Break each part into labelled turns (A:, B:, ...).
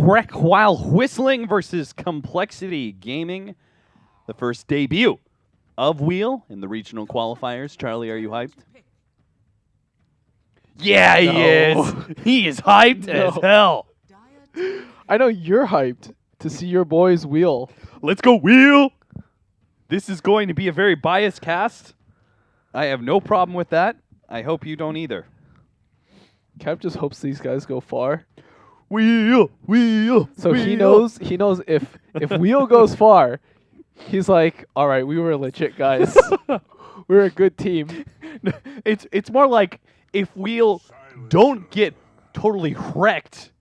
A: Hrek While Whistling versus Complexity Gaming. The first debut of Wheel in the regional qualifiers. Charlie, are you hyped? Yeah, he
B: No.
A: is. He is hyped as hell.
B: I know you're hyped to see your boys wheel.
A: Let's go, Wheel. This is going to be a very biased cast. I have no problem with that. I hope you don't either.
B: Cap just hopes these guys go far.
A: Wheel.
B: So he knows if Wheel goes far, he's like, all right, we were legit guys. We're a good team.
A: It's more like if Wheel don't get totally wrecked,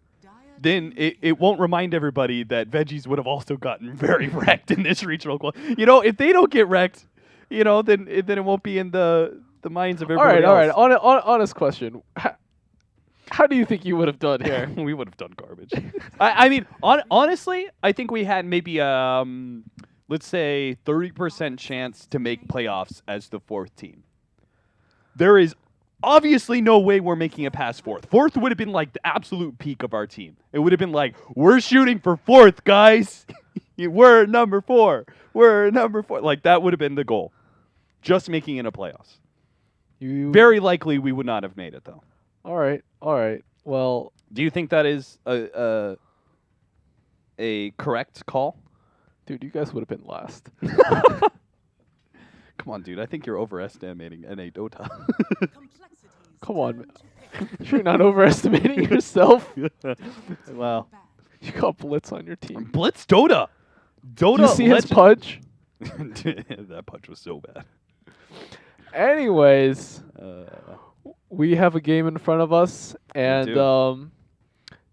A: then it won't remind everybody that Veggies would have also gotten very wrecked in this regional qual. If they don't get wrecked, then it won't be in the minds of everybody
B: All
A: else.
B: right. Honest question. How do you think you would have done here?
A: We would have done garbage. I mean, honestly, I think we had maybe let's say 30% chance to make playoffs as the fourth team. There is obviously no way we're making it past fourth. Fourth would have been like the absolute peak of our team. It would have been like, we're shooting for fourth, guys. We're number 4. We're number 4. Like, that would have been the goal. Just making it a playoffs. Very likely we would not have made it, though.
B: All right. Well,
A: do you think that is a correct call?
B: Dude, you guys would have been last.
A: Come on, dude. I think you're overestimating NA Dota.
B: Come on. You're not overestimating yourself.
A: Wow.
B: You got Blitz on your team.
A: Blitz Dota. Dota.
B: You see his punch?
A: That punch was so bad.
B: Anyways, we have a game in front of us, and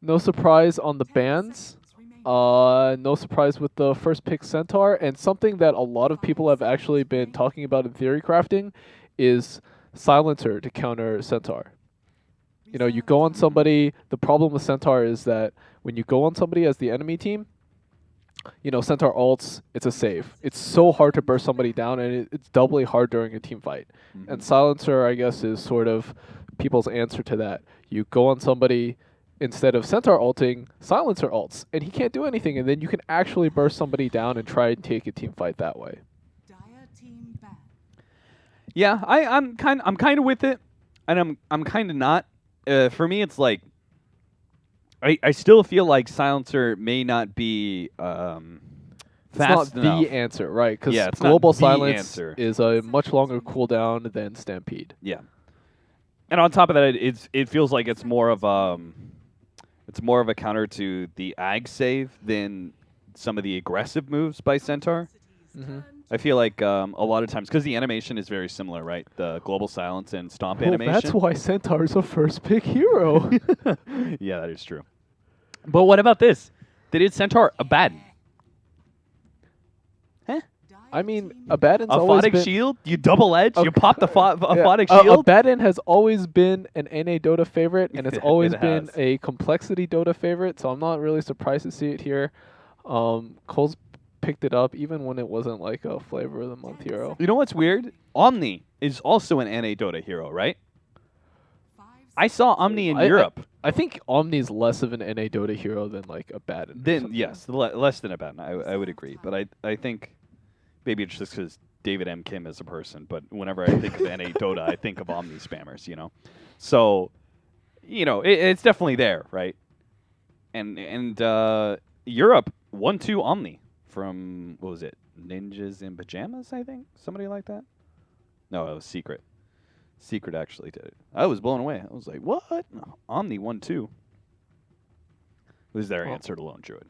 B: no surprise on the bans. No surprise with the first pick Centaur, and something that a lot of people have actually been talking about in theory crafting is Silencer to counter Centaur. You go on somebody. The problem with Centaur is that when you go on somebody as the enemy team, Centaur ults, it's a save. It's so hard to burst somebody down, and it's doubly hard during a team fight. Mm-hmm. And Silencer, I guess, is sort of people's answer to that. You go on somebody, instead of Centaur ulting, Silencer ults, and he can't do anything, and then you can actually burst somebody down and try and take a team fight that way.
A: Yeah, I'm kind of with it, and I'm kind of not. For me, it's like I still feel like Silencer may not be fast enough.
B: It's not the answer, right? Because
A: it's
B: Global
A: not the
B: Silence
A: answer.
B: is a much longer cooldown than Stampede.
A: Yeah, and on top of that, it feels like it's more of a counter to the ag save than some of the aggressive moves by Centaur.
B: Mm-hmm.
A: I feel like a lot of times, because the animation is very similar, right? The Global Silence and Stomp animation.
B: That's why Centaur's a first pick hero.
A: Yeah, that is true. But what about this? They did Centaur Abaddon. Huh?
B: I mean, Abaddon's always been...
A: Aphotic Shield? You double edge? You pop the Aphotic Shield?
B: Abaddon has always been an NA Dota favorite, and it's always been a Complexity Dota favorite, so I'm not really surprised to see it here. Cole's picked it up even when it wasn't like a flavor of the month hero.
A: You know what's weird? Omni is also an NA Dota hero, right? I saw Omni in Europe.
B: I think Omni's less of an NA Dota hero than like Abaddon.
A: Then yes, less than Abaddon. I would agree, but I think maybe it's just because David M. Kim is a person. But whenever I think of NA Dota, I think of Omni spammers. So it's definitely there, right? And Europe 1-2 Omni from, what was it, Ninjas in Pajamas, I think? Somebody like that? No, it was Secret. Secret actually did it. I was blown away. I was like, what? No, Omni 1-2 was their answer to Lone Druid.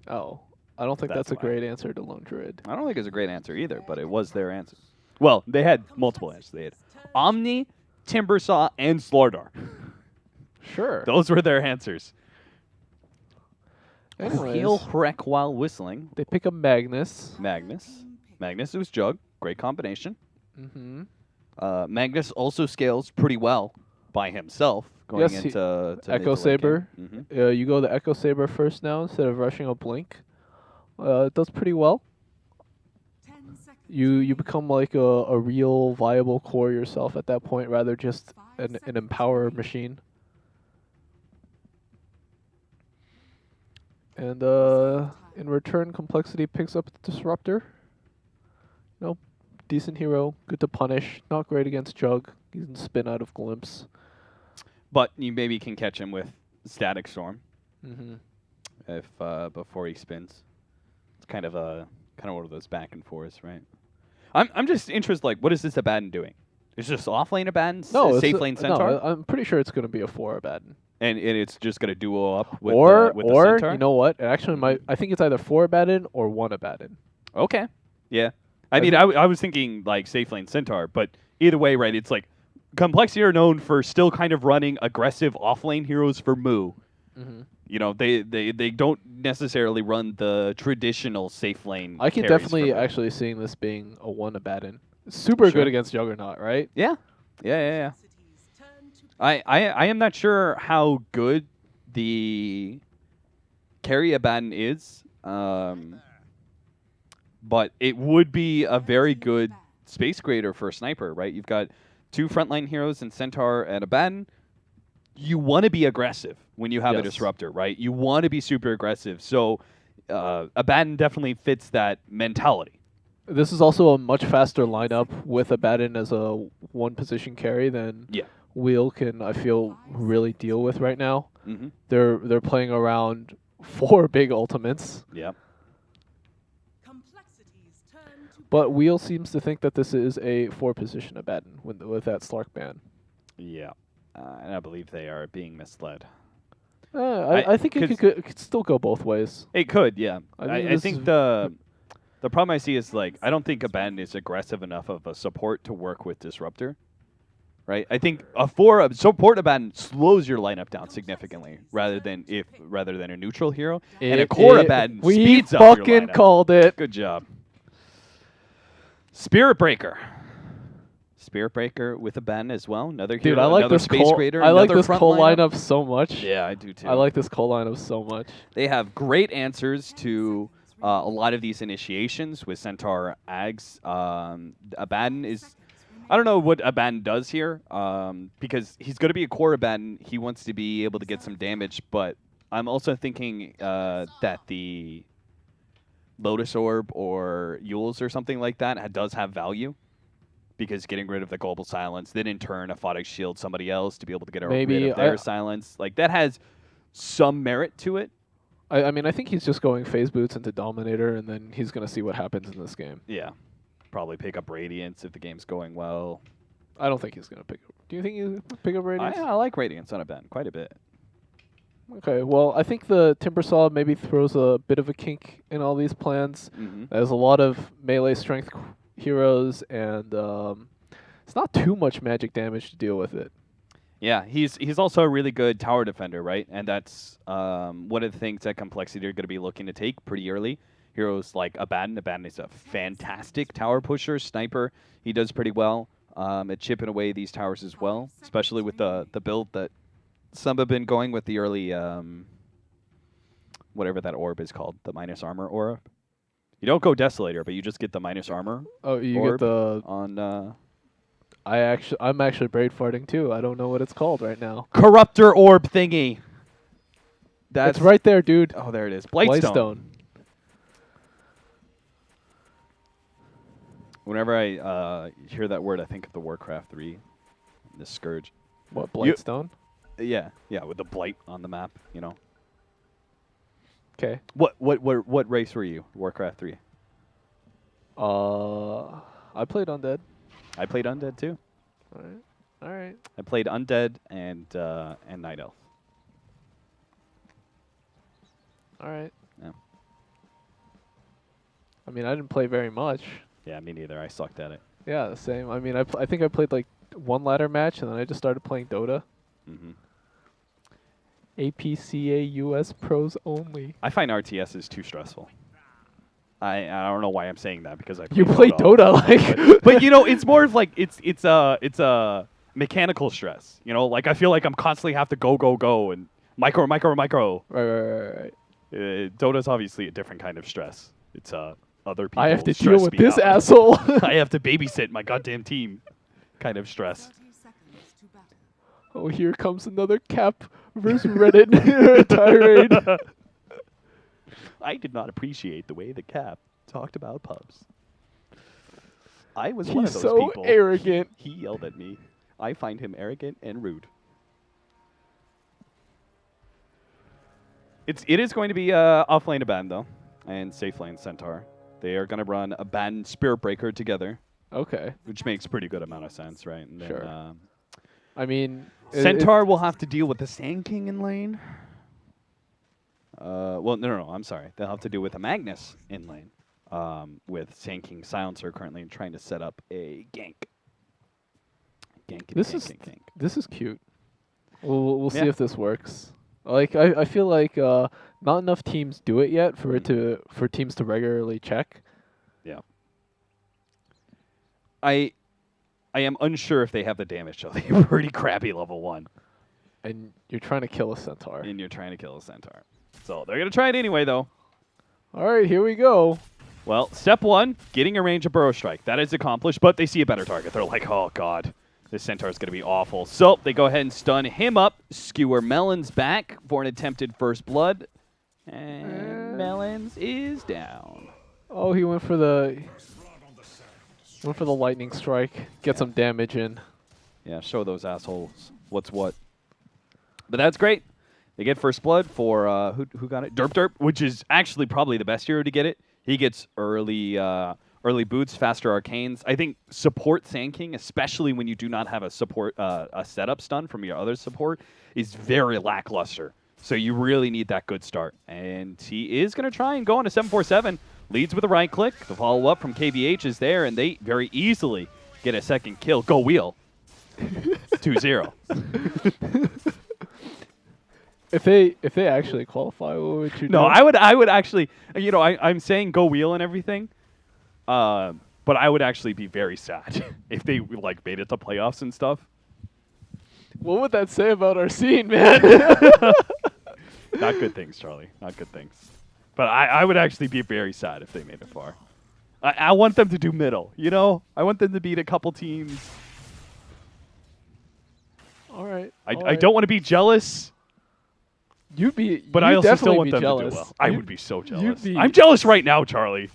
B: Oh, I don't think that's a great answer to Lone Druid.
A: I don't think it's a great answer either, but it was their answer. Well, they had multiple answers. They had Omni, Timbersaw, and Slardar.
B: Sure.
A: Those were their answers.
B: Anyways,
A: Heal Hrek while whistling.
B: They pick up Magnus.
A: Magnus was Jug. Great combination.
B: Mm-hmm.
A: Magnus also scales pretty well by himself going into
B: Echo Saber. Mm-hmm. You go the Echo Saber first now instead of rushing a Blink. It does pretty well. You become like a real viable core yourself at that point, rather just an empower machine. And in return, Complexity picks up the Disruptor. Nope. Decent hero, good to punish. Not great against Jug. He can spin out of Glimpse.
A: But you maybe can catch him with Static Storm
B: Mm-hmm.
A: if before he spins. It's kind of one of those back and forths, right? I'm just interested. Like, what is this Abaddon doing? Is just off lane Abaddon?
B: No,
A: Safe lane Centaur?
B: No, I'm pretty sure it's going to be a 4 Abaddon.
A: And it's just gonna duo up with
B: or
A: the Centaur?
B: you know what? It actually might. I think it's either 4 Abaddon or 1 Abaddon.
A: Okay. Yeah. I mean, I was thinking like safe lane Centaur, but either way, right? It's like Complexity are known for still kind of running aggressive off lane heroes for Moo.
B: Mm-hmm.
A: You know, they don't necessarily run the traditional safe lane.
B: I can
A: carries
B: definitely
A: for Moo.
B: actually seeing this being a 1 Abaddon. Super
A: Sure.
B: good against Juggernaut, right?
A: Yeah. I am not sure how good the carry Abaddon is, but it would be a very good space creator for a sniper, right? You've got 2 frontline heroes in Centaur and Abaddon. You want to be aggressive when you have a
B: Yes.
A: disruptor, right? You want to be super aggressive. So Abaddon definitely fits that mentality.
B: This is also a much faster lineup with Abaddon as a 1 position carry than
A: Yeah.
B: Wheel can, I feel, really deal with right now.
A: Mm-hmm.
B: They're playing around 4 big ultimates,
A: Yeah.
B: but Wheel seems to think that this is a 4 position Abaddon with that Slark ban.
A: Yeah. And I believe they are being misled.
B: I think it could still go both ways.
A: It could, yeah.
B: I think
A: I
B: this
A: think
B: is-
A: the problem I see is like I don't think Abaddon is aggressive enough of a support to work with Disruptor. Right? I think a support Abaddon slows your lineup down significantly rather than a neutral hero. And a core Abaddon
B: we
A: speeds up your
B: fucking
A: lineup.
B: called it.
A: Good job. Spirit Breaker. Spirit Breaker with Abaddon as well. Another hero,
B: Dude, I like
A: another
B: this
A: space
B: Cole.
A: creator.
B: I like
A: another
B: this
A: front
B: Cole
A: lineup.
B: lineup so much.
A: Yeah, I do too.
B: I like this Cole lineup so much.
A: They have great answers to a lot of these initiations with Centaur Ags. Abaddon is... I don't know what Abaddon does here because he's going to be a core Abaddon. He wants to be able to get some damage, but I'm also thinking that the Lotus Orb or Yules or something like that does have value because getting rid of the Global Silence, then in turn a Photic Shield somebody else to be able to get rid of their silence. Like that has some merit to it.
B: I mean, I think he's just going phase boots into Dominator, and then he's going to see what happens in this game.
A: Yeah. Probably pick up Radiance if the game's going well.
B: I don't think he's going to pick up. Do you think he'll pick up Radiance?
A: I like Radiance on Abaddon quite a bit.
B: Okay, well, I think the Timbersaw maybe throws a bit of a kink in all these plans.
A: Mm-hmm.
B: There's a lot of melee strength heroes, and it's not too much magic damage to deal with it.
A: Yeah, he's also a really good tower defender, right? And that's one of the things that Complexity are going to be looking to take pretty early. Heroes like Abaddon. Abaddon is a fantastic tower pusher, sniper. He does pretty well at chipping away these towers as well, especially with the build that some have been going with the early, whatever that orb is called, the minus armor orb. You don't go Desolator, but you just get the minus armor.
B: Oh, you
A: orb
B: get the...
A: on...
B: I'm actually braid farting too. I don't know what it's called right now.
A: Corruptor orb thingy.
B: That's right there, dude.
A: Oh, there it is. Blightstone. Whenever I hear that word, I think of the Warcraft 3, the Scourge.
B: What, Blightstone?
A: Yeah, with the blight on the map, you know.
B: Okay.
A: What race were you? Warcraft 3.
B: I played Undead.
A: I played Undead too.
B: All right.
A: I played Undead and Night Elf.
B: All right.
A: Yeah.
B: I mean, I didn't play very much.
A: Yeah, me neither. I sucked at it.
B: Yeah, the same. I mean, I think I played like 1 ladder match, and then I just started playing Dota.
A: Mm-hmm.
B: APCA US pros only.
A: I find RTS is too stressful. I don't know why I'm saying that because I
B: You play Dota like,
A: but you know, it's more of like it's a mechanical stress. You know, like I feel like I'm constantly have to go and micro.
B: Right.
A: Dota's obviously a different kind of stress. It's other people.
B: I have to
A: stress
B: deal with
A: me
B: this
A: out.
B: asshole.
A: I have to babysit my goddamn team. Kind of stress.
B: Oh, here comes another Cap versus Reddit tirade.
A: I did not appreciate the way the Cap talked about pubs. I was one
B: He's
A: of those
B: so
A: people.
B: arrogant.
A: He yelled at me. I find him arrogant and rude. It is going to be off lane Aban though, and safe lane Centaur. They are going to run Aban Spirit Breaker together,
B: Okay.
A: which makes pretty good amount of sense, right? And then,
B: Sure. I mean,
A: Centaur will have to deal with the Sand King in lane. Well, no, I'm sorry. They'll have to deal with a Magnus in lane, with Sand King Silencer currently trying to set up a gank.
B: This is cute. We'll see if this works. Like I feel like not enough teams do it yet for for teams to regularly check.
A: Yeah. I am unsure if they have the damage, so they have pretty crappy level 1.
B: And you're trying to kill a Centaur.
A: And you're trying to kill a Centaur. So they're going to try it anyway, though.
B: All right, here we go.
A: Well, step 1, getting a range of Burrow Strike. That is accomplished, but they see a better target. They're like, oh, God, this Centaur is going to be awful. So they go ahead and stun him up. Skewer Melons back for an attempted first blood. And Melons is down.
B: Oh, he went for the lightning strike. Get some damage in.
A: Yeah, show those assholes what's what. But that's great. They get first blood for who got it? Derp Derp, which is actually probably the best hero to get it. He gets early boots, faster arcanes. I think support Sand King, especially when you do not have a support a setup stun from your other support, is very lackluster. So you really need that good start. And he is going to try and go on a 747. Leads with a right click. The follow-up from KVH is there, and they very easily get a second kill. Go wheel. 2-0.
B: If they actually qualify, what would you do?
A: No, I would actually, you know, I'm saying go wheel and everything, but I would actually be very sad if they like made it to playoffs and stuff.
B: What would that say about our scene, man?
A: Not good things, Charlie. Not good things. But I would actually be very sad if they made it far. I want them to do middle, you know? I want them to beat a couple teams.
B: All right.
A: I don't want to be jealous. But I also still want them to do well. I would be so jealous. I'm jealous right now, Charlie.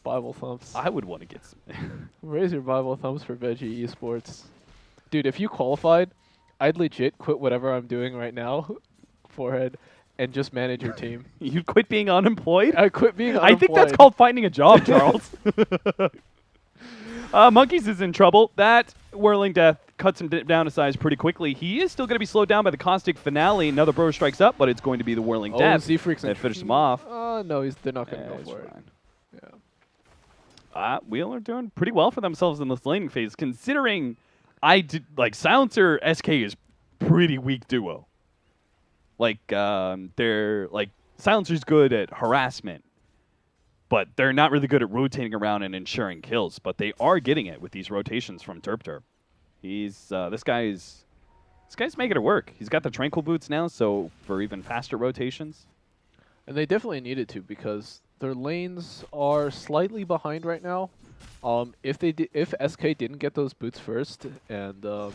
B: Bible thumbs.
A: I would want to get some.
B: Raise your Bible thumbs for Veggie Esports. Dude, if you qualified, I'd legit quit whatever I'm doing right now, forehead, and just manage your team.
A: You'd quit being unemployed?
B: I quit being unemployed.
A: I think that's called finding a job, Charles. Monkeys is in trouble. That Whirling Death cuts him down to size pretty quickly. He is still going to be slowed down by the Caustic Finale. Another Bro strikes up, but it's going to be the Whirling Death that finishes him off.
B: No, they're not going to go for it.
A: Yeah. Wheel are doing pretty well for themselves in this laning phase, considering Silencer SK is pretty weak duo. They're Silencer's good at harassment, but they're not really good at rotating around and ensuring kills. But they are getting it with these rotations from Derp Derp. This guy's making it work. He's got the Tranquil Boots now, so for even faster rotations.
B: And they definitely needed to because their lanes are slightly behind right now. If SK didn't get those boots first and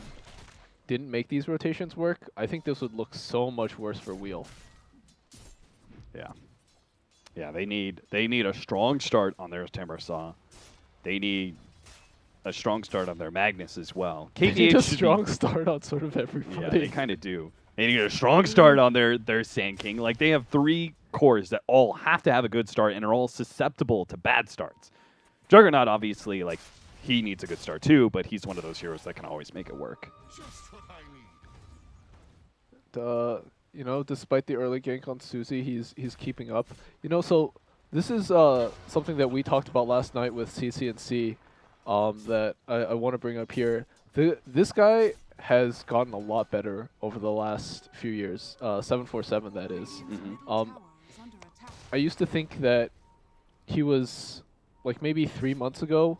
B: didn't make these rotations work, I think this would look so much worse for Wheel.
A: Yeah. Yeah, they need a strong start on their Timbersaw. They need a strong start on their Magnus as well.
B: They need a strong start on sort of everybody.
A: Yeah, they kind of do. They need a strong start on their Sand King. Like, they have 3 cores that all have to have a good start and are all susceptible to bad starts. Juggernaut, obviously, he needs a good start too, but he's one of those heroes that can always make it work.
B: Despite the early gank on Susie, he's keeping up. So this is something that we talked about last night with CC&C that I want to bring up here. This guy has gotten a lot better over the last few years. 747, that is.
A: Mm-hmm.
B: I used to think that he was maybe 3 months ago,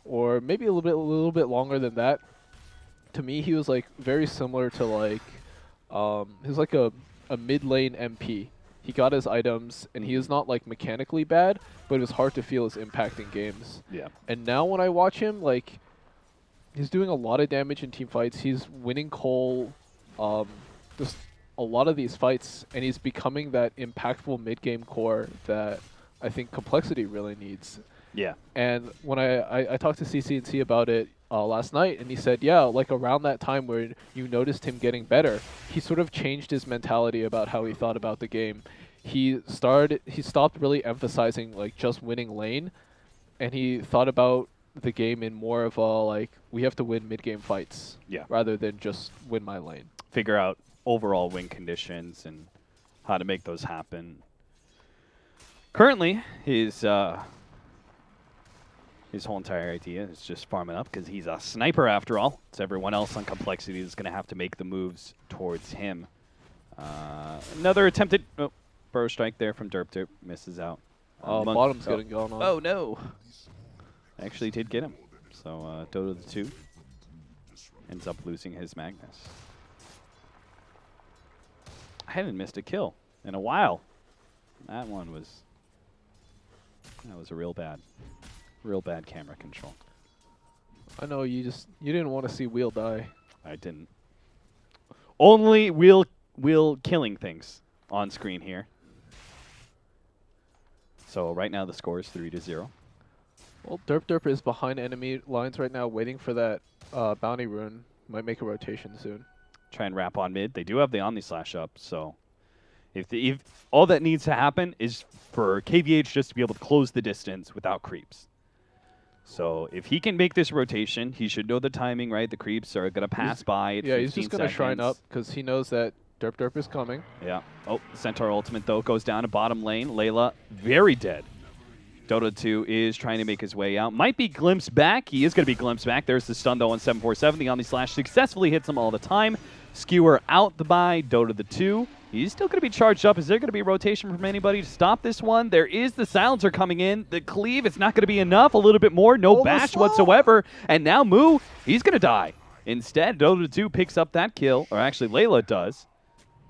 B: or maybe a little bit longer than that. To me, he was very similar to he was a mid lane MP. He got his items, and he is not mechanically bad, but it was hard to feel his impact in games.
A: Yeah.
B: And now when I watch him, he's doing a lot of damage in team fights. He's winning Cole, just a lot of these fights, and he's becoming that impactful mid-game core that I think Complexity really needs.
A: Yeah.
B: And when I talked to CC&C about it last night, and he said, yeah, like around that time where you noticed him getting better, he sort of changed his mentality about how he thought about the game. He stopped really emphasizing like just winning lane, and he thought about the game in more of a like we have to win mid-game fights,
A: Yeah.
B: rather than just win my lane.
A: Figure out overall win conditions and how to make those happen. Currently, his whole entire idea is just farming up because he's a sniper after all. It's everyone else on Complexity is going to have to make the moves towards him. Another attempted burrow strike there from Derp. Misses out.
B: Bottom's getting going on.
A: Oh, no. Actually did get him. So Dota the 2 ends up losing his Magnus. I hadn't missed a kill in a while. That was a real bad camera control.
B: I know you didn't want to see Wheel die.
A: I didn't. Only wheel killing things on screen here. So right now the score is 3-0.
B: Well, Derp is behind enemy lines right now, waiting for that bounty rune. Might make a rotation soon.
A: Try and wrap on mid. They do have the Omni Slash up, so if all that needs to happen is for KVH just to be able to close the distance without creeps. So if he can make this rotation, he should know the timing, right? The creeps are going to pass by at 15
B: he's just going to shrine up because he knows that Derp is coming.
A: Yeah. Oh, Centaur ultimate, though, goes down to bottom lane. Layla, very dead. Dota 2 is trying to make his way out. Might be glimpsed back. He is going to be glimpsed back. There's the stun, though, on 747. The Omni Slash successfully hits him all the time. Skewer out the buy. Dota the 2. He's still going to be charged up. Is there going to be a rotation from anybody to stop this one? There is the silencer coming in. The cleave, it's not going to be enough. A little bit more. No bash whatsoever. And now Moo, he's going to die. Instead, Dota 2 picks up that kill. Or actually, Layla does.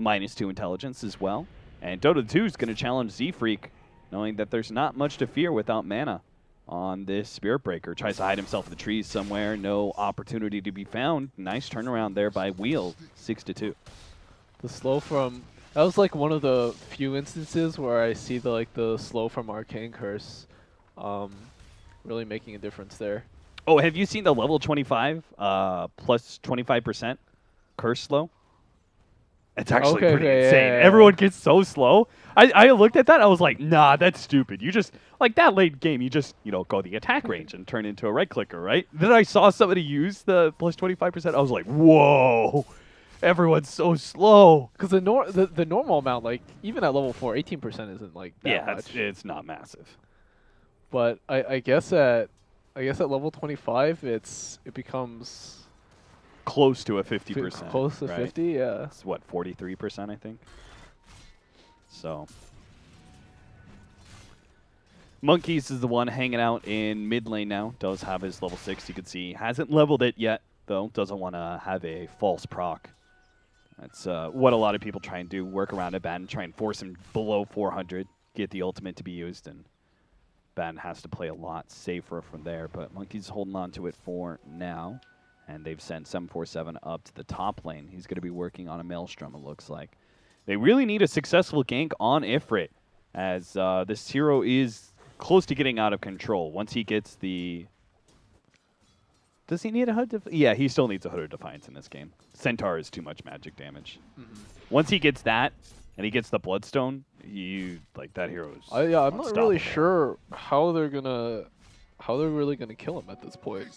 A: -2 intelligence as well. And Dota 2 is going to challenge Z-Freak, knowing that there's not much to fear without mana on this Spirit Breaker. Tries to hide himself in the trees somewhere. No opportunity to be found. Nice turnaround there by Wheel. 6-2.
B: The slow from... That was like one of the few instances where I see the slow from Arcane Curse really making a difference there.
A: Oh, have you seen the level 25 plus 25% curse slow? It's actually pretty insane.
B: Yeah.
A: Everyone gets so slow. I looked at that. I was like, nah, that's stupid. You just, like that late game, you just, go the attack range and turn into a right clicker, right? Then I saw somebody use the plus 25%. I was like, whoa, everyone's so slow.
B: Because the normal amount, like even at level 4, 18% isn't like that much.
A: It's not massive.
B: But I guess at level 25, it becomes
A: close to a 50%.
B: Close to
A: right?
B: 50, yeah.
A: It's what, 43%, I think. So Monkeys is the one hanging out in mid lane now. Does have his level 6. You can see hasn't leveled it yet, though. Doesn't want to have a false proc. That's what a lot of people try and do. Work around a ban, try and force him below 400, get the ultimate to be used, and ban has to play a lot safer from there. But Monkeys holding on to it for now. And they've sent 747 up to the top lane. He's going to be working on a Maelstrom, it looks like. They really need a successful gank on Ifrit, as this hero is close to getting out of control. Once he gets the... Does he need a Hood? Yeah, he still needs a Hood of Defiance in this game. Centaur is too much magic damage. Once he gets that, and he gets the Bloodstone, that hero is
B: I'm not really sure how they're really gonna kill him at this point.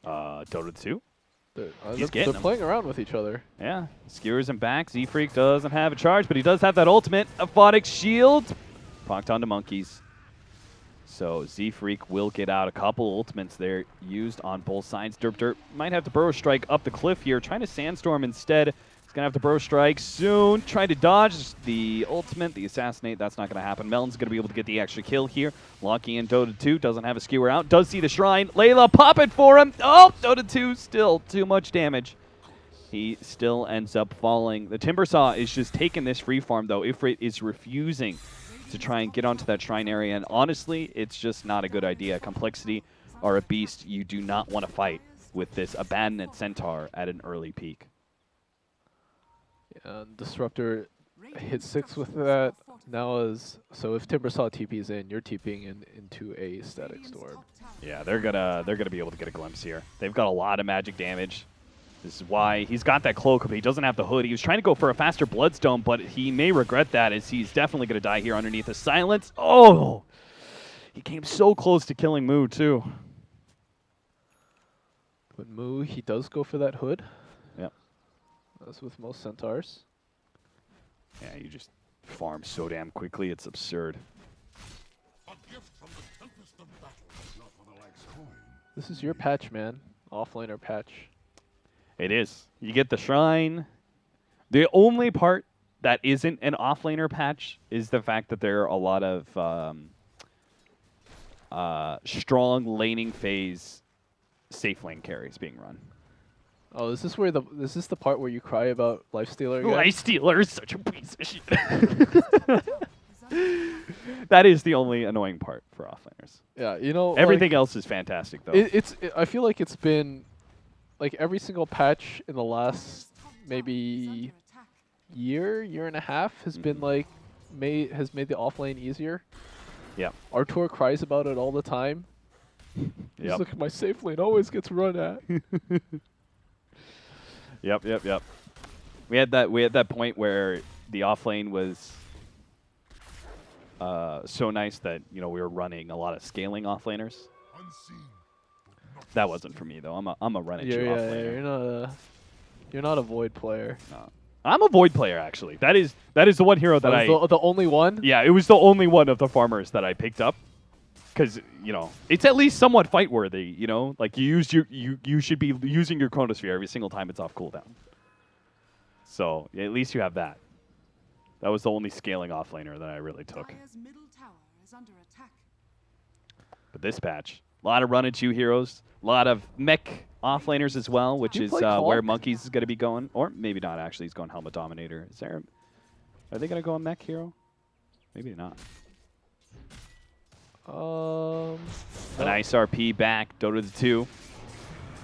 A: Dota 2.
B: They're playing around with each other.
A: Yeah, skewers him back. Z-Freak doesn't have a charge, but he does have that ultimate. Aphotic Shield. Pocked onto Monkeys. So Z-Freak will get out a couple ultimates there used on both sides. Derp might have to Burrow Strike up the cliff here. Trying to Sandstorm instead. He's going to have to Burrow Strike soon. Trying to dodge the ultimate, the Assassinate. That's not going to happen. Melon's going to be able to get the extra kill here. Locking in Dota 2. Doesn't have a skewer out. Does see the Shrine. Layla pop it for him. Oh, Dota 2 still too much damage. He still ends up falling. The Timbersaw is just taking this free farm, though. Ifrit is refusing to try and get onto that Shrine area. And honestly, it's just not a good idea. Complexity are a beast you do not want to fight with this abandoned Centaur at an early peak.
B: And Disruptor hit 6 with that. Now so if Timbersaw TP's in, you're TPing into a Static Storm.
A: Yeah, they're gonna be able to get a glimpse here. They've got a lot of magic damage. This is why he's got that cloak, but he doesn't have the hood. He was trying to go for a faster Bloodstone, but he may regret that as he's definitely gonna die here underneath the silence. Oh, he came so close to killing Moo too.
B: But Moo, he does go for that hood.
A: Yep.
B: That's with most Centaurs.
A: Yeah, you just farm so damn quickly, it's absurd.
B: This is your patch, man. Offlaner patch.
A: It is. You get the shrine. The only part that isn't an offlaner patch is the fact that there are a lot of strong laning phase safe lane carries being run.
B: Oh, is this the part where you cry about Lifestealer again?
A: Lifestealer is such a piece of shit. That is the only annoying part for offlaners.
B: Yeah, you know,
A: everything else is fantastic though.
B: I feel like it's been like every single patch in the last maybe year and a half has been like made the offlane easier.
A: Yeah.
B: Artur cries about it all the time. Just look at my safe lane, always gets run at.
A: Yep. We had that point where the offlane was so nice that we were running a lot of scaling offlaners. That wasn't for me though. I'm a run at you offlaner.
B: You're not a Void player.
A: No. I'm a Void player actually. That is the one hero that
B: the only one.
A: Yeah, it was the only one of the farmers that I picked up. Because it's at least somewhat fight worthy. Like you should be using your Chronosphere every single time it's off cooldown. So at least you have that. That was the only scaling offlaner that I really took. But this patch, a lot of run at you heroes, a lot of mech offlaners as well, which is where Monkeys is going to be going, or maybe not actually. He's going Helmet Dominator. Are they going to go on mech hero? Maybe not. A nice RP back, Dota to 2.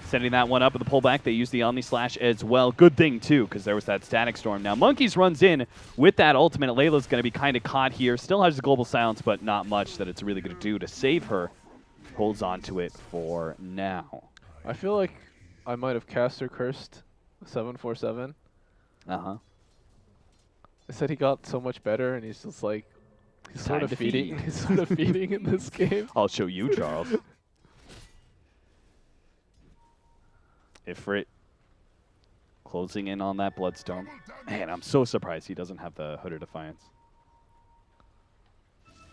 A: Sending that one up with the pullback. They use the Omni Slash as well. Good thing, too, because there was that Static Storm. Now, Monkeys runs in with that ultimate. Layla's going to be kind of caught here. Still has the Global Silence, but not much that it's really going to do to save her. Holds on to it for now.
B: I feel like I might have caster cursed 747.
A: Uh-huh.
B: I said he got so much better, and he's just like, he's sort of feeding in this game.
A: I'll show you, Charles. Ifrit closing in on that Bloodstone. Man, I'm so surprised he doesn't have the Hood of Defiance.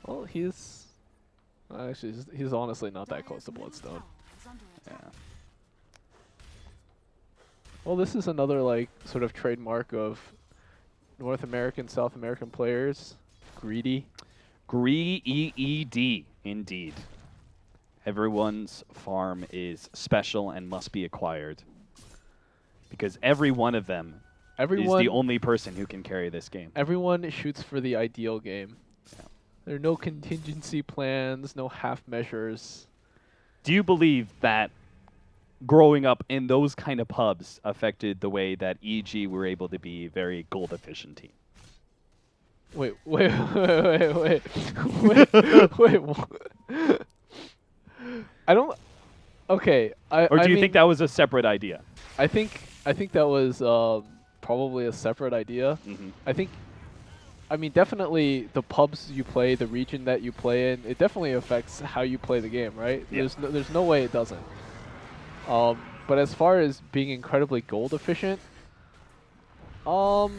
B: Well, he's honestly not that close to Bloodstone.
A: Yeah.
B: Well, this is another like sort of trademark of North American, South American players. Greedy.
A: Greed, indeed. Everyone's farm is special and must be acquired. Because every one of them is the only person who can carry this game.
B: Everyone shoots for the ideal game.
A: Yeah.
B: There are no contingency plans, no half measures.
A: Do you believe that growing up in those kind of pubs affected the way that EG were able to be a very gold efficient team?
B: Wait. I don't. Okay.
A: Or do you think that was a separate idea?
B: I think that was probably a separate idea.
A: Mm-hmm.
B: I mean, definitely the pubs you play, the region that you play in, it definitely affects how you play the game, right?
A: Yeah.
B: There's no way it doesn't. But as far as being incredibly gold efficient, I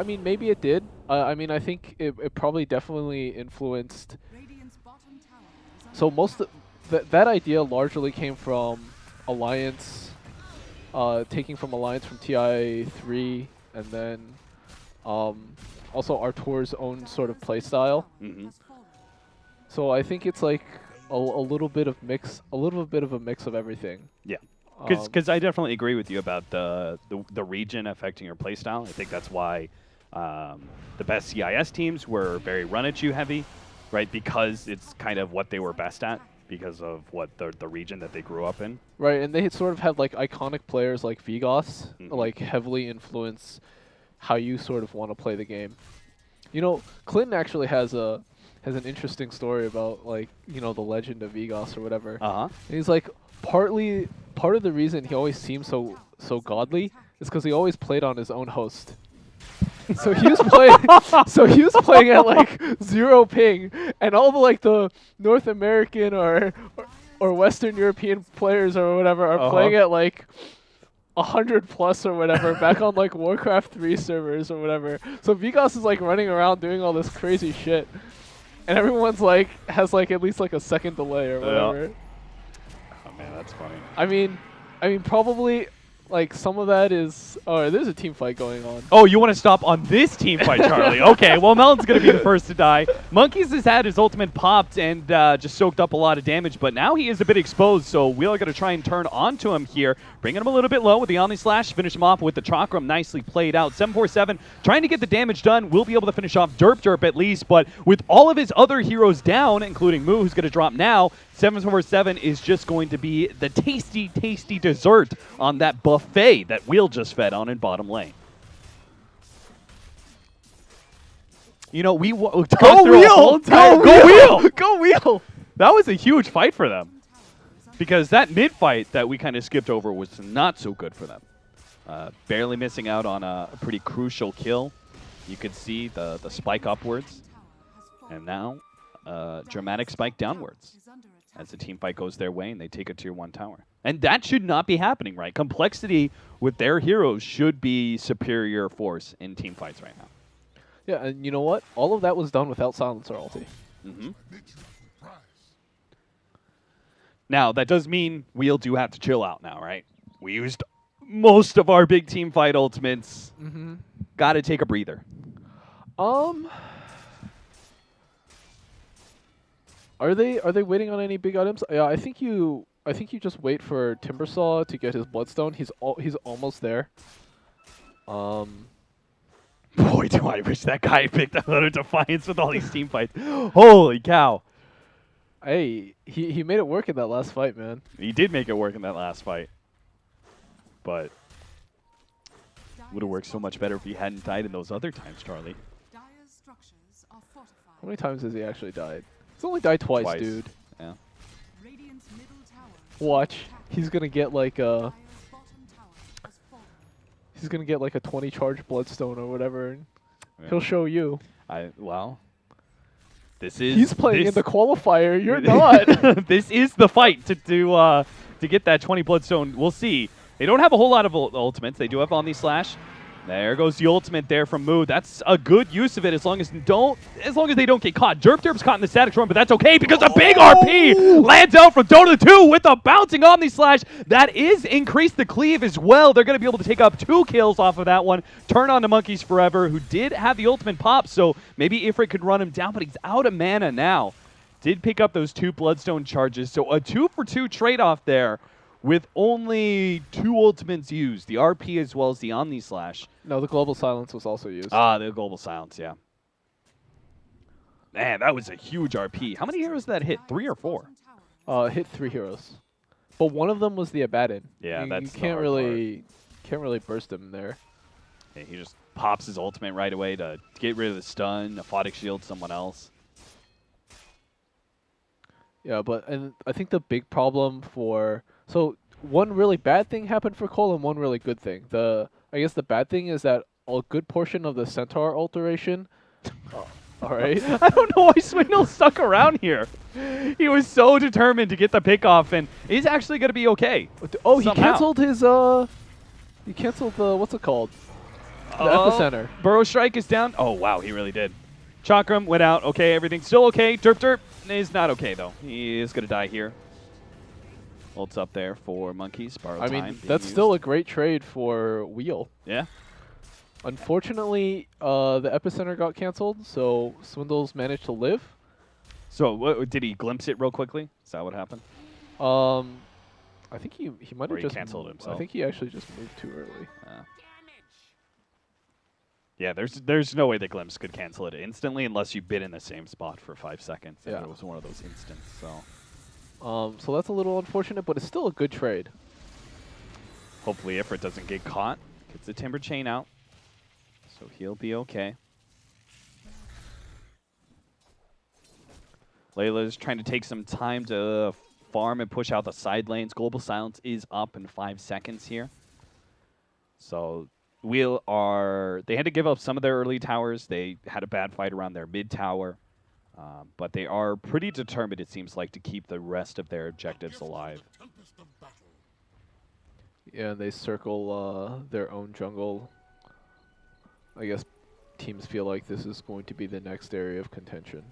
B: mean, maybe it did. I mean, I think it probably definitely influenced. So that idea largely came from Alliance, taking from Alliance from TI3, and then also Artur's own sort of play style.
A: Mm-hmm.
B: So I think it's like a little bit of a mix of everything.
A: Yeah. Because I definitely agree with you about the region affecting your playstyle. I think that's why the best CIS teams were very run-at-you heavy, right? Because it's kind of what they were best at because of what the region that they grew up in.
B: Right, and they sort of had like iconic players like Vigos, like heavily influence how you sort of want to play the game. You know, Clinton actually has an interesting story about like the legend of Vigos or whatever.
A: Uh-huh.
B: And he's like part of the reason he always seemed so godly is because he always played on his own host. So he was playing. So he was playing at like 0 ping, and all the like the North American or Western European players or whatever are playing at like 100 plus or whatever back on like Warcraft 3 servers or whatever. So Vigos is like running around doing all this crazy shit, and everyone's like has like at least like a second delay or whatever.
A: Oh man, that's funny.
B: I mean probably. Like, some of that is... Oh, there's a team fight going on.
A: Oh, you want to stop on this team fight, Charlie. Okay, well, Melon's going to be the first to die. Monkeys has had his ultimate popped and just soaked up a lot of damage, but now he is a bit exposed, so we are going to try and turn onto him here, bringing him a little bit low with the Omni Slash, finish him off with the Chakram, nicely played out. 747, trying to get the damage done, will be able to finish off Derp at least, but with all of his other heroes down, including Moo, who's going to drop now, 747 is just going to be the tasty, tasty dessert on that buffet that Wheel just fed on in bottom lane. You know, we go
B: Wheel! Go Wheel!
A: That was a huge fight for them. Because that mid fight that we kind of skipped over was not so good for them. Barely missing out on a pretty crucial kill. You could see the spike upwards. And now, dramatic spike downwards. As the team fight goes their way and they take a tier 1 tower. And that should not be happening, right? Complexity with their heroes should be superior force in team fights right now.
B: Yeah, and you know what? All of that was done without Silencer ulti.
A: Mm-hmm. Now, that does mean we'll do have to chill out now, right? We used most of our big team fight ultimates.
B: Mm-hmm.
A: Got to take a breather.
B: Are they waiting on any big items? Yeah, I think you just wait for Timbersaw to get his Bloodstone. He's almost there.
A: Boy, do I wish that guy picked up a Defiance with all these team fights. Holy cow.
B: Hey, he made it work in that last fight, man.
A: He did make it work in that last fight. But would have worked so much better if he hadn't died in those other times, Charlie.
B: How many times has he actually died? He's only died twice, dude.
A: Yeah.
B: Watch. He's gonna get like a 20 charge Bloodstone or whatever, and he'll show you.
A: Well, this is.
B: He's playing in the qualifier. You're not.
A: This is the fight to get that 20 Bloodstone. We'll see. They don't have a whole lot of ultimates. They do have Omni Slash. There goes the ultimate there from Moo. That's a good use of it as long as they don't get caught. Derp's caught in the static storm, but that's okay because a big RP lands out from Dota 2 with a bouncing Omni Slash. That is increased the cleave as well. They're going to be able to take up 2 kills off of that one. Turn on to Monkeys Forever, who did have the ultimate pop, so maybe Ifrit could run him down, but he's out of mana now. Did pick up those 2 Bloodstone charges, so a 2-for-2 trade-off there. With only 2 ultimates used, the RP as well as the Omni Slash.
B: No, the Global Silence was also used.
A: The Global Silence, yeah. Man, that was a huge RP. How many heroes did that hit? 3 or 4?
B: Hit 3 heroes, but one of them was the Abaddon.
A: Yeah,
B: you can't really burst him there.
A: Yeah, he just pops his ultimate right away to get rid of the stun, Aphotic Shield, someone else.
B: Yeah, and I think the big problem so one really bad thing happened for Cole and one really good thing. I guess the bad thing is that a good portion of the Centaur alteration. All right.
A: I don't know why Swindle stuck around here. He was so determined to get the pick off, and he's actually going to be okay.
B: Oh, he canceled his. He canceled the what's it called? The Epicenter.
A: Burrow Strike is down. Oh wow, he really did. Chakram went out. Okay, everything's still okay. Derp is not okay though. He is going to die here. Ult's up there for Monkeys.
B: I mean, that's still a great trade for Wheel.
A: Yeah.
B: Unfortunately, the Epicenter got canceled, so Swindles managed to live.
A: So did he glimpse it real quickly? Is that what happened?
B: I think he might have just
A: canceled himself.
B: I think he actually just moved too early.
A: Yeah, there's no way the glimpse could cancel it instantly unless you've been in the same spot for 5 seconds. Yeah. It was one of those instants, so.
B: So that's a little unfortunate, but it's still a good trade.
A: Hopefully Ifrit doesn't get caught. Gets the Timber Chain out. So he'll be okay. Layla's trying to take some time to farm and push out the side lanes. Global Silence is up in 5 seconds here. So Wheel they had to give up some of their early towers. They had a bad fight around their mid tower. But they are pretty determined, it seems like, to keep the rest of their objectives alive.
B: Yeah, and they circle their own jungle. I guess teams feel like this is going to be the next area of contention.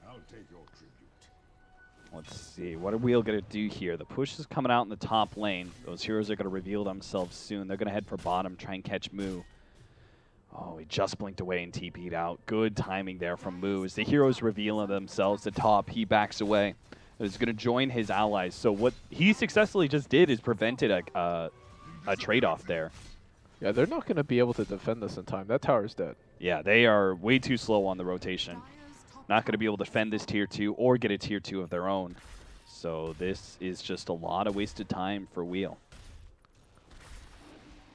C: I'll take your tribute.
A: Let's see. What are Wheel going to do here? The push is coming out in the top lane. Those heroes are going to reveal themselves soon. They're going to head for bottom, try and catch Moo. Oh, he just blinked away and TP'd out. Good timing there from Moo. As the heroes reveal themselves at top, he backs away. He's going to join his allies. So what he successfully just did is prevented a trade-off there.
B: Yeah, they're not going to be able to defend this in time. That tower's dead.
A: Yeah, they are way too slow on the rotation. Not going to be able to defend this tier 2 or get a tier 2 of their own. So this is just a lot of wasted time for Wheel.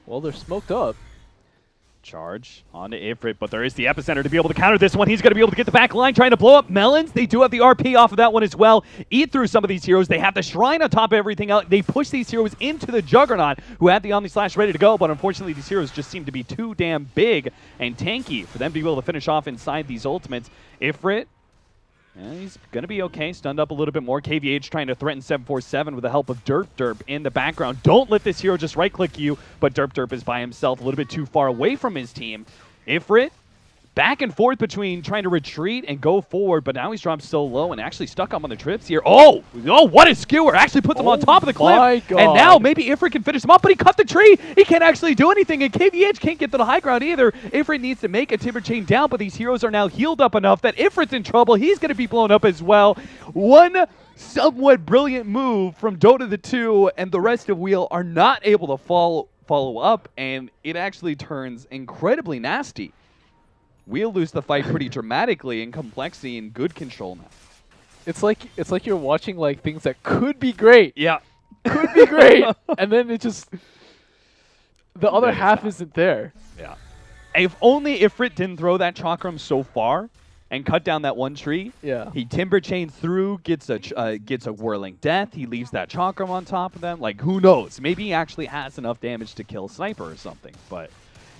B: Well, they're smoked up.
A: Charge onto Ifrit, but there is the epicenter to be able to counter this one. He's going to be able to get the back line, trying to blow up Melons. They do have the RP off of that one as well. Eat through some of these heroes. They have the Shrine on top of everything else. They push these heroes into the Juggernaut, who had the Omni Slash ready to go, but unfortunately these heroes just seem to be too damn big and tanky for them to be able to finish off inside these ultimates. Ifrit, he's going to be okay. Stunned up a little bit more. KVH trying to threaten 747 with the help of Derp in the background. Don't let this hero just right-click you, but Derp is by himself a little bit too far away from his team. Ifrit, back and forth between trying to retreat and go forward, but now he's dropped so low and actually stuck up on the trips here. Oh, what a skewer. Actually puts him on top of the cliff.
B: My God.
A: And now maybe Ifrit can finish him up, but he cut the tree. He can't actually do anything, and KVH can't get to the high ground either. Ifrit needs to make a timber chain down, but these heroes are now healed up enough that Ifrit's in trouble. He's going to be blown up as well. One somewhat brilliant move from Dota the 2, and the rest of Wheel are not able to follow up, and it actually turns incredibly nasty. Wheel lose the fight pretty dramatically in complexity and good control now.
B: It's like you're watching like things that could be great.
A: Yeah.
B: Could be great. And then it just the other half isn't there.
A: Yeah. If only Ifrit didn't throw that chakram so far and cut down that one tree.
B: Yeah.
A: He timber chains through, gets a whirling death. He leaves that chakram on top of them. Like, who knows? Maybe he actually has enough damage to kill Sniper or something. But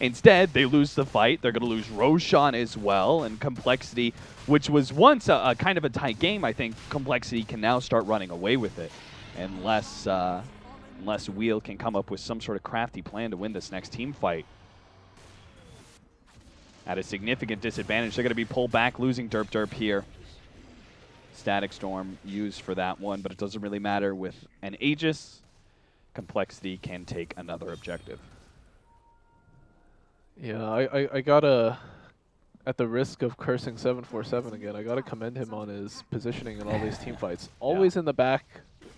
A: instead, they lose the fight. They're going to lose Roshan as well. And Complexity, which was once a kind of a tight game, I think Complexity can now start running away with it. Unless Wheel can come up with some sort of crafty plan to win this next team fight. At a significant disadvantage. They're going to be pulled back, losing Derp here. Static Storm used for that one, but it doesn't really matter. With an Aegis, Complexity can take another objective.
B: Yeah, I gotta, at the risk of cursing 747 again, I gotta commend him on his positioning in all these team fights. Always in the back,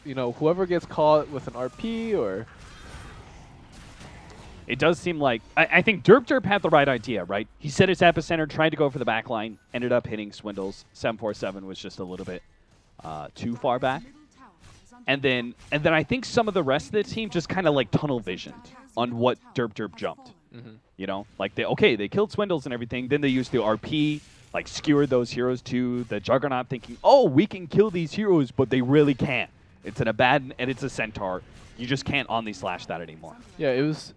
B: you know, whoever gets caught with an RP or...
A: It does seem like, I think Derp had the right idea, right? He set his epicenter, tried to go for the back line, ended up hitting Swindles. 747 was just a little bit too far back. And then I think some of the rest of the team just kind of like tunnel visioned on what Derp jumped. You know, like they killed Swindles and everything. Then they used the RP, like skewered those heroes to the Juggernaut, thinking, oh, we can kill these heroes, but they really can't. It's an Abaddon and it's a Centaur. You just can't Omni Slash that anymore.
B: Yeah, it was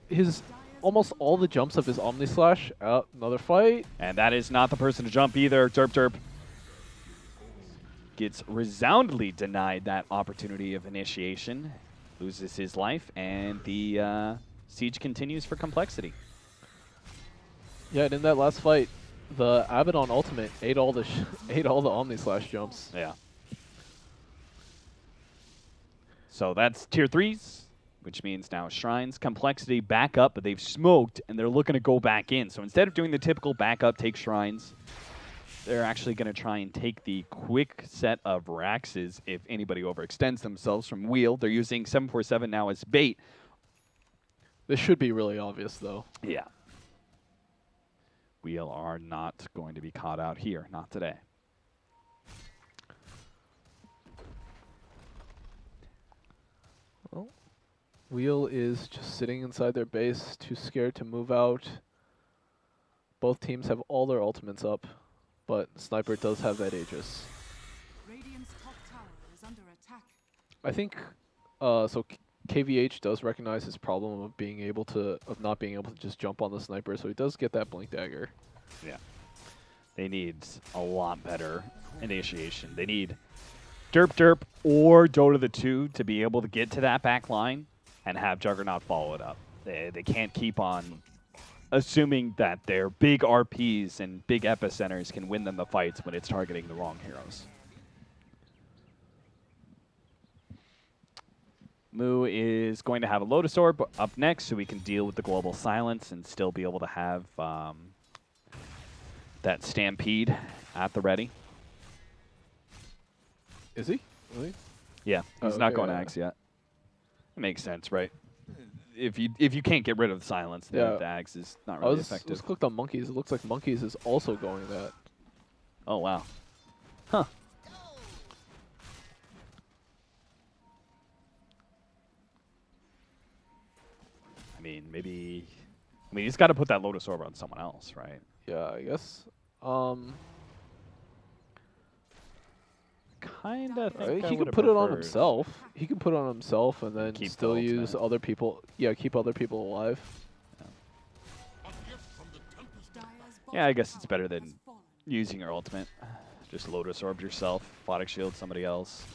B: his almost all the jumps of his Omni Slash. Another fight.
A: And that is not the person to jump either. Derp gets resoundingly denied that opportunity of initiation, loses his life, and the siege continues for Complexity.
B: Yeah, and in that last fight, the Abaddon ultimate ate all the Omni Slash jumps.
A: Yeah. So that's tier 3s, which means now Shrines, Complexity back up, but they've smoked, and they're looking to go back in. So instead of doing the typical back up, take Shrines, they're actually going to try and take the quick set of Raxes if anybody overextends themselves from Wheel. They're using 747 now as bait.
B: This should be really obvious, though.
A: Yeah. Wheel are not going to be caught out here. Not today.
B: Well, Wheel is just sitting inside their base, too scared to move out. Both teams have all their ultimates up, but Sniper does have that Aegis.
C: Radiant's top tower is under attack.
B: I think so. KVH does recognize his problem of not being able to just jump on the Sniper, so he does get that Blink Dagger.
A: Yeah. They need a lot better initiation. They need Derp or Dota the 2 to be able to get to that back line and have Juggernaut follow it up. They can't keep on assuming that their big RPs and big epicenters can win them the fights when it's targeting the wrong heroes. Moo is going to have a Lotus Orb up next so we can deal with the global silence and still be able to have that Stampede at the ready.
B: Is he? Really?
A: Yeah, he's not going Axe yet. It makes sense, right? If you can't get rid of the silence, then the Axe is not really effective.
B: I was clicked on Monkeys. It looks like Monkeys is also going that.
A: Oh, wow. Huh. I mean, he's got to put that Lotus Orb on someone else, right?
B: Yeah, I guess.
A: Kinda think
B: he could put it on himself. He could put it on himself and then
A: keep
B: still use other people. Yeah, keep other people alive.
A: Yeah, I guess it's better than using your ultimate. Just Lotus Orb yourself, Photic Shield somebody else.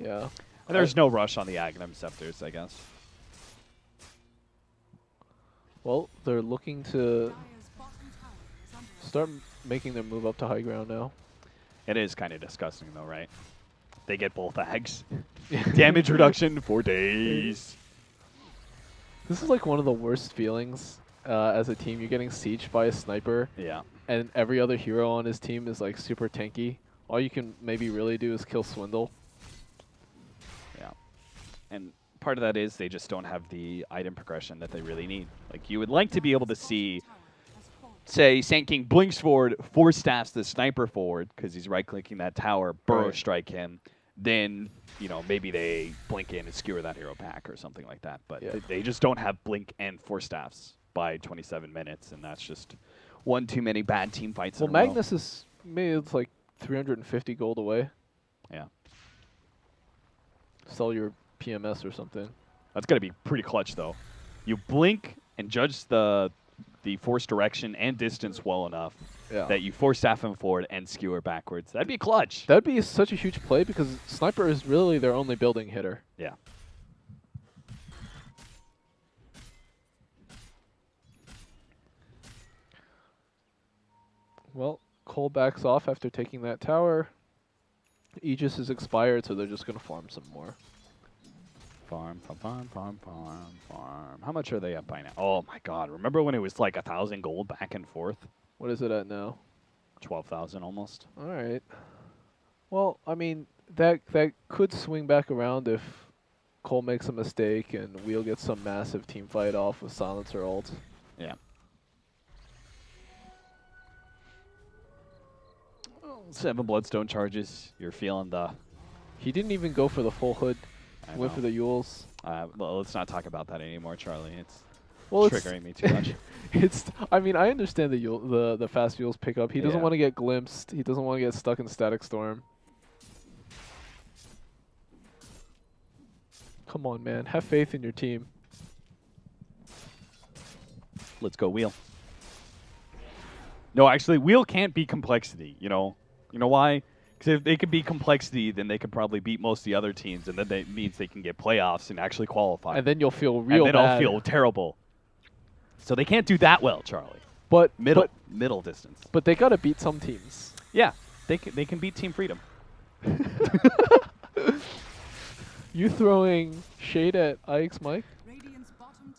B: Yeah.
A: And there's no rush on the Aghanim Scepters, I guess.
B: Well, they're looking to start making their move up to high ground now.
A: It is kind of disgusting, though, right? They get both Ags. Damage reduction for days.
B: This is like one of the worst feelings as a team. You're getting sieged by a Sniper.
A: Yeah.
B: And every other hero on his team is like super tanky. All you can maybe really do is kill Swindle.
A: Yeah. And part of that is they just don't have the item progression that they really need. Like, you would like to be able to see, say, Sand King blinks forward, 4 staffs the Sniper forward, because he's right-clicking that tower, burrow strike him. Then, you know, maybe they blink in and skewer that hero back or something like that. But they just don't have blink and 4 staffs by 27 minutes, and that's just one too many bad team fights.
B: Well, Magnus is maybe it's like 350 gold away.
A: Yeah.
B: Sell your PMS or something.
A: That's going to be pretty clutch, though. You blink and judge the force direction and distance well enough that you force staff him forward and skewer backwards. That'd be clutch.
B: That'd be such a huge play because Sniper is really their only building hitter.
A: Yeah.
B: Well, Cole backs off after taking that tower. Aegis is expired, so they're just going to farm some more.
A: Farm. How much are they up by now? Oh, my God. Remember when it was like 1,000 gold back and forth?
B: What is it at now?
A: 12,000 almost.
B: All right. Well, I mean, that could swing back around if Cole makes a mistake and Wheel gets some massive team fight off with Silencer ult.
A: Yeah. 7 Bloodstone charges. You're feeling the...
B: He didn't even go for the full hood. Went for the Yules.
A: Well, let's not talk about that anymore, Charlie. It's triggering me too much.
B: I mean, I understand the fast Yules pickup. He doesn't want to get glimpsed. He doesn't want to get stuck in Static Storm. Come on, man. Have faith in your team.
A: Let's go, Wheel. No, actually, Wheel can't be Complexity, you know. You know why? Because if they could beat Complexity, then they could probably beat most of the other teams, and then that means they can get playoffs and actually qualify.
B: And then you'll feel real bad.
A: And then I'll feel terrible. So they can't do that well, Charlie.
B: But
A: middle distance.
B: But they got to beat some teams.
A: Yeah, they can beat Team Freedom.
B: You throwing shade at Ike's Mike?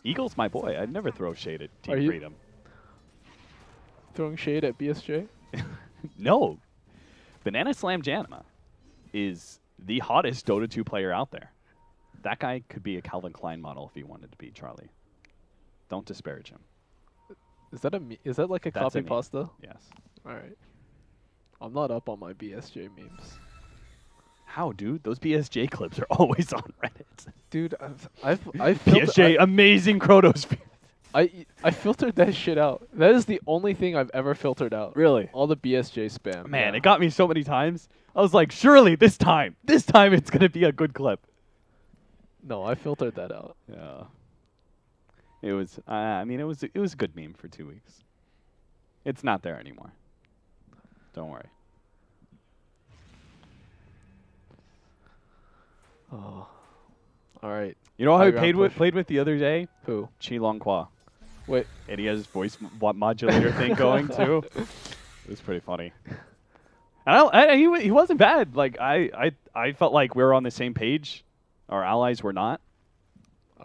A: Eagle's my boy. I'd never throw shade at Team Freedom.
B: Throwing shade at BSJ?
A: No. Banana Slam Janima is the hottest Dota 2 player out there. That guy could be a Calvin Klein model if he wanted to be, Charlie. Don't disparage him.
B: Is that like a copy pasta?
A: Yes.
B: All right. I'm not up on my BSJ memes.
A: How, dude? Those BSJ clips are always on Reddit.
B: Dude, I've
A: BSJ, amazing Chronosphere.
B: I filtered that shit out. That is the only thing I've ever filtered out.
A: Really?
B: All the BSJ spam.
A: Man,
B: yeah.
A: it got me so many times. I was like, surely this time it's gonna be a good clip.
B: No, I filtered that out.
A: Yeah. It was. I mean, it was a good meme for 2 weeks. It's not there anymore. Don't worry.
B: Oh. All right.
A: You know who I
B: High ground
A: played with the other day?
B: Who?
A: Chi Long Kwa.
B: Wait.
A: And he has his voice modulator thing going too. It was pretty funny. And he wasn't bad. Like I felt like we were on the same page. Our allies were not.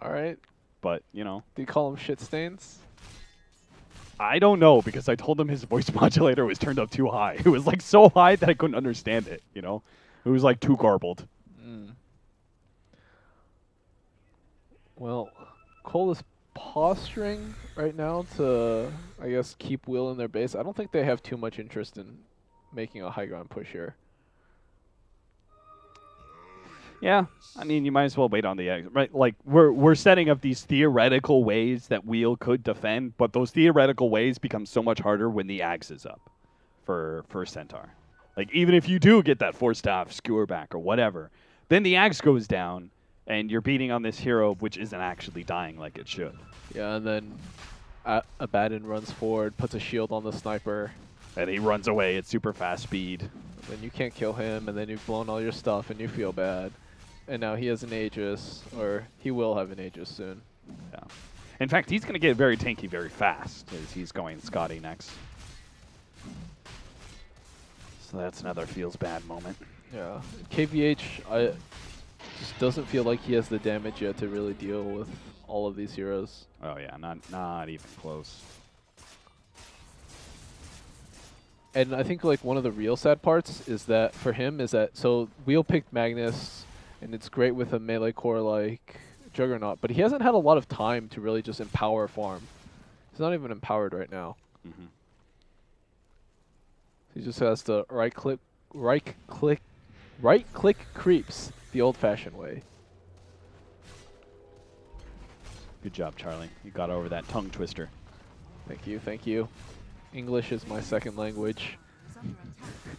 B: All right.
A: But you know,
B: Do you call them shit stains?
A: I don't know because I told him his voice modulator was turned up too high. It was like so high that I couldn't understand it. You know, it was like too garbled.
B: Well, Cole is posturing right now to, I guess, keep Will in their base. I don't think they have too much interest in making a high ground push here.
A: Yeah, I mean, you might as well wait on the egg, right? Like we're setting up these theoretical ways that Wheel could defend, but those theoretical ways become so much harder when the axe is up for Centaur. Like even if you do get that 4-staff skewer back or whatever, then the axe goes down, and you're beating on this hero which isn't actually dying like it should.
B: Yeah, and then Abaddon runs forward, puts a shield on the sniper.
A: And he runs away at super fast speed.
B: Then you can't kill him, and then you've blown all your stuff, and you feel bad. And now he has an Aegis, or he will have an Aegis soon.
A: Yeah. In fact, he's going to get very tanky very fast as he's going Scotty next. So that's another feels bad moment.
B: Yeah. KVH just doesn't feel like he has the damage yet to really deal with all of these heroes.
A: Oh yeah, not even close.
B: And I think like one of the real sad parts is that for him is that so Wheel picked Magnus, and it's great with a melee core like Juggernaut, but he hasn't had a lot of time to really just empower farm. He's not even empowered right now.
A: Mm-hmm.
B: He just has to right click creeps the old-fashioned way.
A: Good job, Charlie. You got over that tongue twister.
B: Thank you, thank you. English is my second language.
C: Is under attack.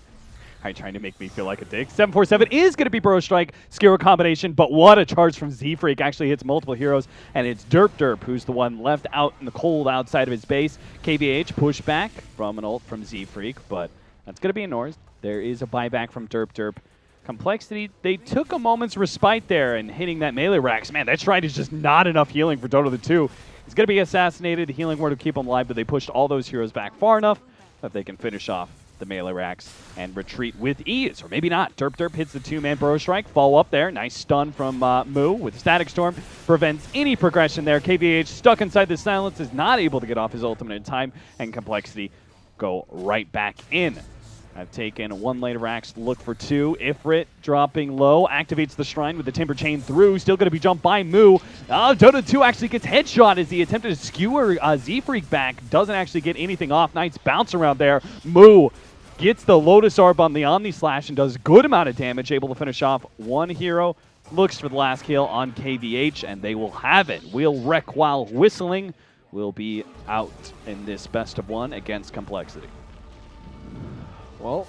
A: Are you trying to make me feel like a dick? 747 is going to be Burrow Strike, Skewer combination, but what a charge from Z-Freak. Actually hits multiple heroes, and it's Derp who's the one left out in the cold outside of his base. KVH pushback from an ult from Z-Freak, but that's going to be ignored. There is a buyback from Derp. Complexity, they took a moment's respite there and hitting that melee racks. Man, that Shrine is just not enough healing for Dota the 2. He's going to be assassinated. The healing word will keep him alive, but they pushed all those heroes back far enough that they can finish off the melee racks and retreat with ease. Or maybe not. Derp hits the 2-man Burrow Strike. Follow up there. Nice stun from Moo with Static Storm. Prevents any progression there. KVH stuck inside the silence, is not able to get off his ultimate in time, and Complexity go right back in. I've taken one lane of racks, look for 2. Ifrit dropping low, activates the Shrine with the Timber Chain through. Still going to be jumped by Moo. Dota 2 actually gets headshot as he attempted to skewer Z-Freak back. Doesn't actually get anything off. Nice bounce around there. Moo gets the Lotus Orb on the Omni Slash and does a good amount of damage, able to finish off one hero. Looks for the last kill on KVH, and they will have it. Will wreck while whistling. Will be out in this best of 1 against Complexity.
B: Well,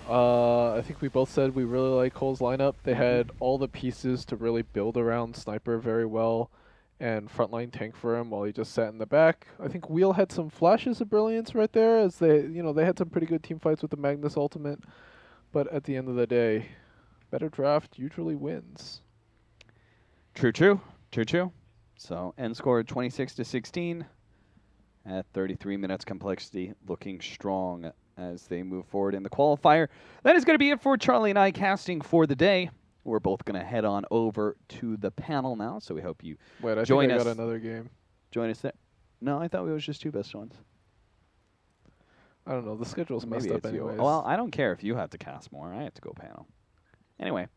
B: I think we both said we really like Cole's lineup. They had all the pieces to really build around Sniper very well and frontline tank for him while he just sat in the back. I think Wheel had some flashes of brilliance right there as they had some pretty good team fights with the Magnus ultimate. But at the end of the day, better draft usually wins.
A: True. So end score 26-16 at 33 minutes. Complexity looking strong as they move forward in the qualifier. That is going to be it for Charlie and I casting for the day. We're both going to head on over to the panel now, so we hope you
B: Wait, I
A: join
B: think I
A: us.
B: got another game.
A: Join us there. No, I thought it was just 2 best ones.
B: I don't know. The schedule's
A: Maybe
B: messed up
A: it's you.
B: anyways.
A: Well, I don't care if you have to cast more. I have to go panel. Anyway,